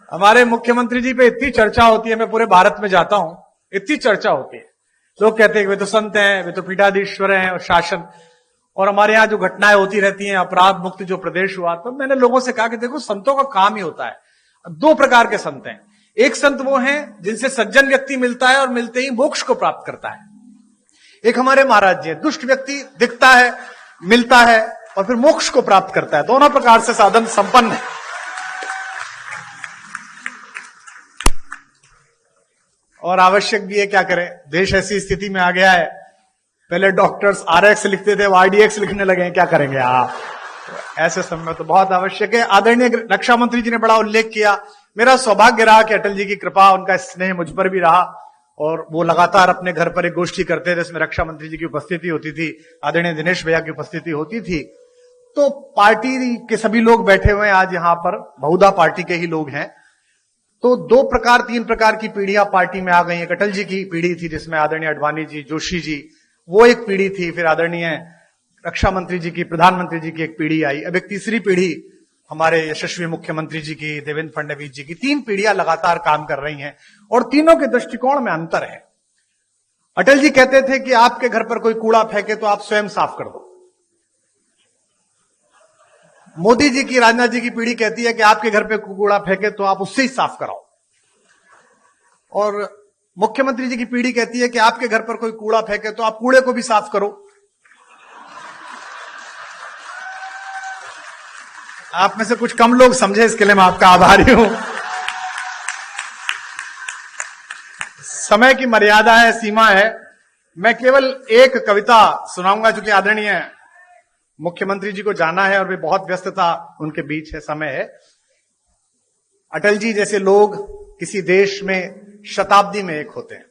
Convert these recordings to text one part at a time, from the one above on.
हमारे मुख्यमंत्री जी पे इतनी चर्चा होती है, मैं पूरे भारत में जाता हूं, इतनी चर्चा होती है, लोग कहते हैं वे तो संत हैं, वे तो पीठाधीश्वर हैं और शासन, और हमारे यहां जो घटनाएं होती रहती हैं, अपराध मुक्त जो प्रदेश हुआ, तो मैंने लोगों से कहा कि देखो संतों का काम ही होता है, दो प्रकार के संत हैं। एक संत वो हैं जिनसे सज्जन व्यक्ति मिलता है और मिलते ही मोक्ष को प्राप्त करता है। एक हमारे महाराज जी है, दुष्ट व्यक्ति दिखता है, मिलता है और फिर मोक्ष को प्राप्त करता है। दोनों प्रकार से साधन संपन्न है। और आवश्यक भी है, क्या करें, देश ऐसी स्थिति में आ गया है, पहले डॉक्टर्स RX लिखते थे, वो RDX लिखने लगे हैं, क्या करेंगे आप। ऐसे समय तो बहुत आवश्यक है। आदरणीय रक्षा मंत्री जी ने बड़ा उल्लेख किया, मेरा सौभाग्य रहा कि अटल जी की कृपा, उनका स्नेह मुझ पर भी रहा, और वो लगातार अपने घर पर एक गोष्ठी करते थे, जिसमें रक्षा मंत्री जी की उपस्थिति होती थी, आदरणीय दिनेश भैया की उपस्थिति होती थी। तो पार्टी के सभी लोग बैठे हुए हैं आज यहां पर, बहुधा पार्टी के ही लोग हैं। तो दो प्रकार, तीन प्रकार की पीढ़ियां पार्टी में आ गई। एक अटल जी की पीढ़ी थी जिसमें आदरणीय अडवाणी जी, जोशी जी, वो एक पीढ़ी थी। फिर आदरणीय रक्षा मंत्री जी की, प्रधानमंत्री जी की एक पीढ़ी आई। अब एक तीसरी पीढ़ी हमारे यशस्वी मुख्यमंत्री जी की, देवेंद्र फडणवीस जी की। तीन पीढ़ियां लगातार काम कर रही हैं और तीनों के दृष्टिकोण में अंतर है। अटल जी कहते थे कि आपके घर पर कोई कूड़ा फेंके तो आप स्वयं साफ कर दो। मोदी जी की, राजनाथ जी की पीढ़ी कहती है कि आपके घर पे कूड़ा फेंके तो आप उससे ही साफ कराओ। और मुख्यमंत्री जी की पीढ़ी कहती है कि आपके घर पर कोई कूड़ा फेंके तो आप कूड़े को भी साफ करो। आप में से कुछ कम लोग समझे, इसके लिए मैं आपका आभारी हूं। समय की मर्यादा है, सीमा है। मैं केवल एक कविता सुनाऊंगा, क्योंकि आदरणीय मुख्यमंत्री जी को जाना है और वे बहुत व्यस्तता उनके बीच है, समय है। अटल जी जैसे लोग किसी देश में शताब्दी में एक होते हैं।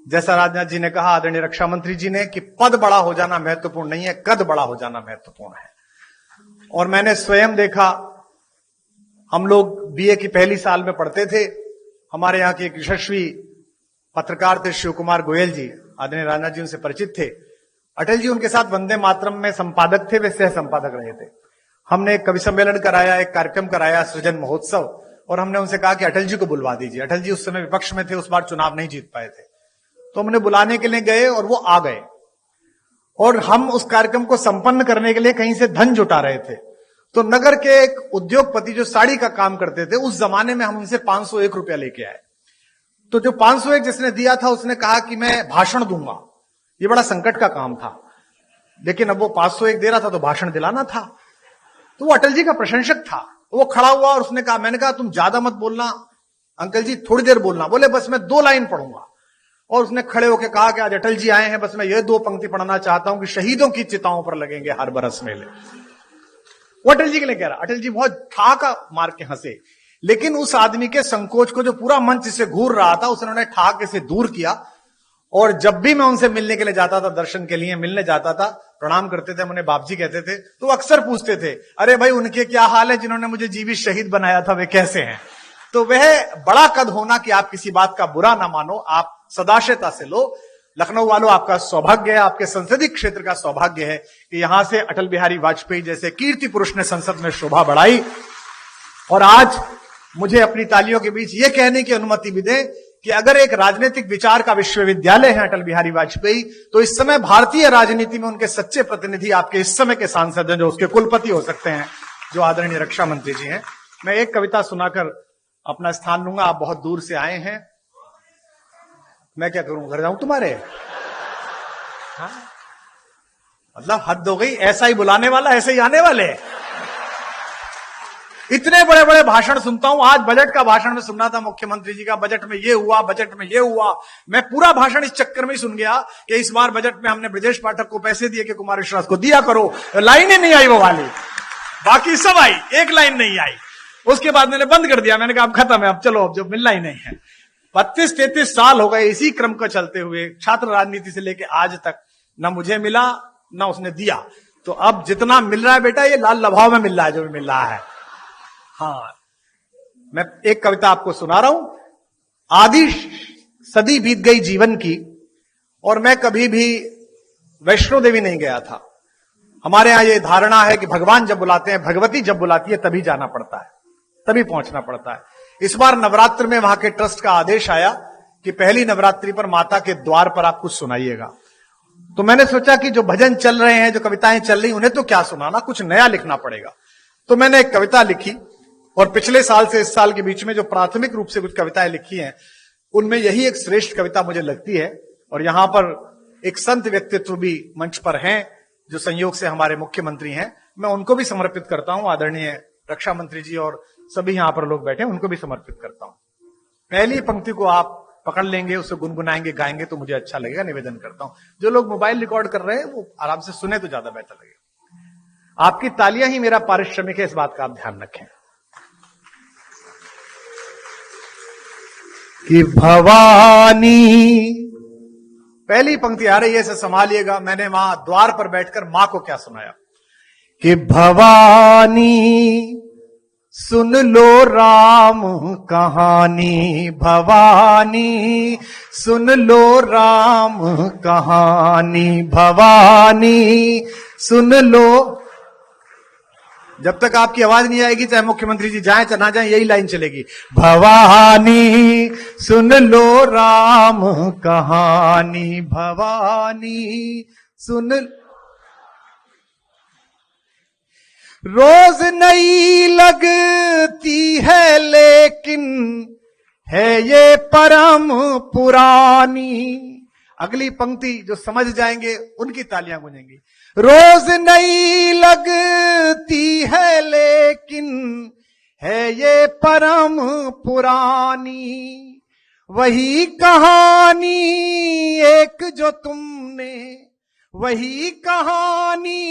जैसा राजनाथ जी ने कहा, आदरणीय रक्षा मंत्री जी ने, कि पद बड़ा हो जाना महत्वपूर्ण नहीं है, कद बड़ा हो जाना महत्वपूर्ण है। और मैंने स्वयं देखा, हम लोग BA की पहली साल में पढ़ते थे, हमारे यहां के एक यशस्वी पत्रकार थे शिव कुमार गोयल जी, आदरणीय राजनाथ जी उनसे परिचित थे। अटल जी उनके साथ वंदे मातरम में संपादक थे, वे सह संपादक रहे थे। हमने एक कवि सम्मेलन कराया, एक कार्यक्रम कराया, सृजन महोत्सव, और हमने उनसे कहा कि अटल जी को बुलवा दीजिए। अटल जी उस समय विपक्ष में थे, उस बार चुनाव नहीं जीत पाए थे, तो हमने बुलाने के लिए गए और वो आ गए। और हम उस कार्यक्रम को संपन्न करने के लिए कहीं से धन जुटा रहे थे। तो नगर के एक उद्योगपति जो साड़ी का काम करते थे, उस जमाने में हम उनसे 501 रुपया लेके आए। तो जो 501 जिसने दिया था, उसने कहा कि मैं भाषण दूंगा। ये बड़ा संकट का काम था, लेकिन अब वो 501 दे रहा था तो भाषण दिलाना था। तो वो अटल जी का प्रशंसक था। वो खड़ा हुआ और उसने कहा, मैंने कहा तुम ज्यादा मत बोलना अंकल जी, थोड़ी देर बोलना। बोले बस मैं 2 लाइन पढ़ूंगा। और उसने खड़े होकर कहा कि आज अटल जी आए हैं, बस मैं ये 2 पंक्ति पढ़ना चाहता हूं कि शहीदों की चिताओं पर लगेंगे हर बरस मेले। वो अटल जी के लिए कह रहा। अटल जी बहुत ठाका मार के हंसे, लेकिन उस आदमी के संकोच को जो पूरा मंच से घूर रहा था, उसने ठाके से दूर किया। और जब भी मैं उनसे मिलने के लिए जाता था, दर्शन के लिए मिलने जाता था, प्रणाम करते थे, उन्हें बाप जी कहते थे, तो अक्सर पूछते थे, अरे भाई उनके क्या हाल है, जिन्होंने मुझे जीवित शहीद बनाया था, वे कैसे हैं। तो वह बड़ा कद होना कि आप किसी बात का बुरा ना मानो, आप सदाशयता से लो। लखनऊ वालों, आपका सौभाग्य है, आपके संसदीय क्षेत्र का सौभाग्य है कि यहां से अटल बिहारी वाजपेयी जैसे कीर्ति पुरुष ने संसद में शोभा बढ़ाई। और आज मुझे अपनी तालियों के बीच यह कहने की अनुमति भी दें कि अगर एक राजनीतिक विचार का विश्वविद्यालय है अटल बिहारी वाजपेयी, तो इस समय भारतीय राजनीति में उनके सच्चे प्रतिनिधि आपके इस समय के सांसद हैं, जो उसके कुलपति हो सकते हैं, जो आदरणीय रक्षा मंत्री जी हैं। मैं एक कविता सुनाकर अपना स्थान लूंगा। आप बहुत दूर से आए हैं, मैं क्या करूं, घर जाऊं तुम्हारे? हाँ? मतलब हद हो गई, ऐसा ही बुलाने वाला ऐसे ही आने वाले। इतने बड़े बड़े भाषण सुनता हूं। आज बजट का भाषण में सुनना था मुख्यमंत्री जी का, बजट में ये हुआ, बजट में ये हुआ। मैं पूरा भाषण इस चक्कर में ही सुन गया कि इस बार बजट में हमने ब्रजेश पाठक को पैसे दिए कि कुमार विश्वास को दिया करो। लाइन ही नहीं आई वो वाली, बाकी सब आई, एक लाइन नहीं आई। उसके बाद मैंने बंद कर दिया, मैंने कहा अब खत्म है, अब चलो, अब जो मिलना ही नहीं है। 32-33 साल हो गए इसी क्रम को चलते हुए, छात्र राजनीति से लेकर आज तक ना मुझे मिला ना उसने दिया। तो अब जितना मिल रहा है बेटा, ये लाल लभाव में मिल रहा है, जो भी मिल रहा है। हाँ, मैं एक कविता आपको सुना रहा हूं। आधी सदी बीत गई जीवन की और मैं कभी भी वैष्णो देवी नहीं गया था। हमारे यहां ये धारणा है कि भगवान जब बुलाते हैं, भगवती जब बुलाती है, तभी जाना पड़ता है। तभी पहुंचना पड़ता है। इस बार नवरात्र में वहां के ट्रस्ट का आदेश आया कि पहली नवरात्रि पर माता के द्वार पर आप कुछ सुनाइएगा। तो मैंने सोचा कि जो भजन चल रहे हैं, जो कविताएं चल रही, उन्हें तो क्या सुनाना, कुछ नया लिखना पड़ेगा। तो मैंने एक कविता लिखी और पिछले साल से इस साल के बीच में जो प्राथमिक रूप से कुछ कविताएं लिखी हैं, उनमें यही एक श्रेष्ठ कविता मुझे लगती है। और यहां पर एक संत व्यक्तित्व भी मंच पर हैं जो संयोग से हमारे मुख्यमंत्री हैं, मैं उनको भी समर्पित करता हूं। आदरणीय रक्षा मंत्री जी और सभी यहां पर लोग बैठे हैं, उनको भी समर्पित करता हूं। पहली पंक्ति को आप पकड़ लेंगे, उसे गुनगुनाएंगे, गाएंगे तो मुझे अच्छा लगेगा। निवेदन करता हूं जो लोग मोबाइल रिकॉर्ड कर रहे हैं वो आराम से सुने तो ज्यादा बेहतर लगेगा। आपकी तालियां ही मेरा पारिश्रमिक है, इस बात का आप ध्यान रखें। कि भवानी, पहली पंक्ति आ रही है, इसे संभालिएगा। मैंने वहां द्वार पर बैठकर मां को क्या सुनाया कि भवानी सुन लो राम कहानी, भवानी सुन लो राम कहानी, भवानी सुन लो। जब तक आपकी आवाज नहीं आएगी, चाहे मुख्यमंत्री जी जाएं चाहे ना जाएं, यही लाइन चलेगी। भवानी सुन लो राम कहानी, भवानी सुन। रोज नई लगती है लेकिन है ये परम पुरानी। अगली पंक्ति जो समझ जाएंगे उनकी तालियां गूंजेंगी। रोज नई लगती है लेकिन है ये परम पुरानी। वही कहानी एक जो तुमने, वही कहानी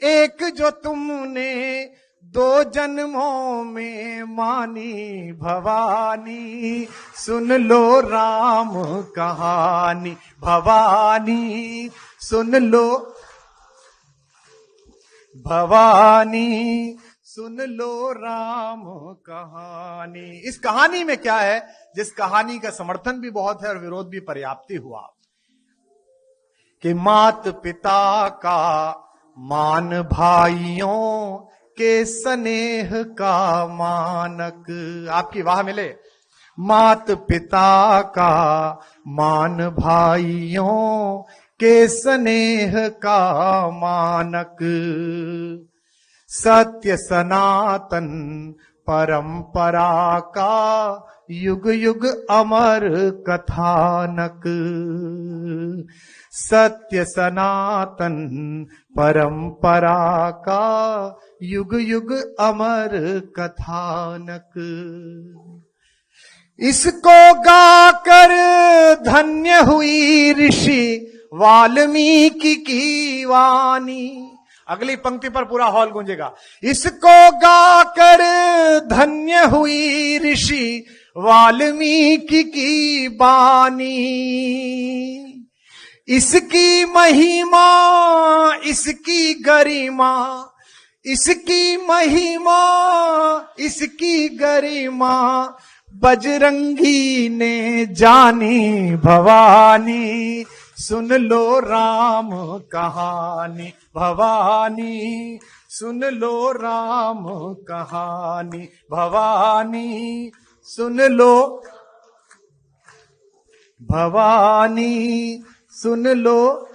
एक जो तुमने दो जन्मों में मानी। भवानी सुन लो राम कहानी, भवानी सुन लो, भवानी सुन लो राम कहानी। इस कहानी में क्या है, जिस कहानी का समर्थन भी बहुत है और विरोध भी पर्याप्त हुआ, कि मात पिता का मान भाइयों के स्नेह का मानक। आपकी वाह मिले। मात पिता का मान भाइयों के स्नेह का मानक। सत्य सनातन परंपरा का युग युग अमर कथानक। सत्य सनातन परंपरा का युग युग अमर कथानक। इसको गाकर धन्य हुई ऋषि वाल्मीकि की वाणी। अगली पंक्ति पर पूरा हॉल गूंजेगा। इसको गाकर धन्य हुई ऋषि वाल्मीकि की वाणी। इसकी महिमा, इसकी गरिमा, इसकी महिमा, इसकी गरिमा बजरंगी ने जानी। भवानी सुन लो राम कहानी, भवानी सुन लो राम कहानी, भवानी सुन लो, भवानी सुन लो